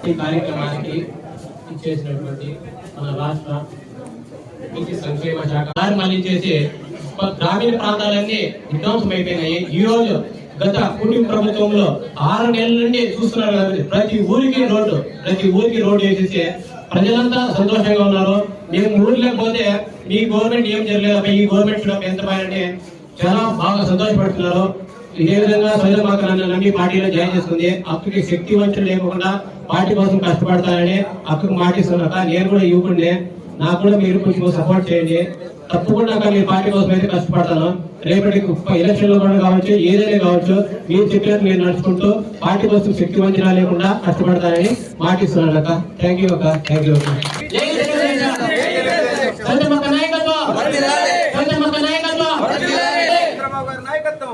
ఈ కార్యక్రమానికి ఇచ్చేసినటువంటి మన రాష్ట్ర కృషి సంక్షేమ శాఖ మళ్లించేసి గ్రామీణ ప్రాంతాలన్నీ విధ్వంసం అయిపోయినాయి. ఈ రోజు గత కుటుంబ ప్రభుత్వంలో 6 నెలల నుండి చూస్తున్నారు కదా, ప్రతి ఊరికి రోడ్డు వేసేసి ప్రజలంతా సంతోషంగా ఉన్నారు. మేము ఊర్లోకి పోతే మీ గవర్నమెంట్ ఏం జరగలేదు, ఈ గవర్నమెంట్ ఎంత బాగా చాలా బాగా సంతోషపడుతున్నారు. ఇదే విధంగా సోదరమాత నన్ను నమ్మి పార్టీలో జాయిన్ చేసుకుంది. అక్కడికి శక్తి వంచన లేకుండా పార్టీ కోసం కష్టపడతానని అక్కడికి మాటిస్తున్నాక నేను కూడా యువకుడిని, నాకు కూడా మీరు కొంచెం సపోర్ట్ చేయండి. తప్పకుండా మీరు పార్టీ కోసం అయితే కష్టపడతాను. రేపటి ఎలక్షన్ లో కూడా కావచ్చు, ఏదైనా కావచ్చు, మీరు చెప్పినట్టు మీరు నడుచుకుంటూ పార్టీ కోసం శక్తి వంచన లేకుండా కష్టపడతానని మాటిస్తున్నాను అక్క. థ్యాంక్ యూ అక్క. థ్యాంక్ యూ అక్క. నాయకత్వం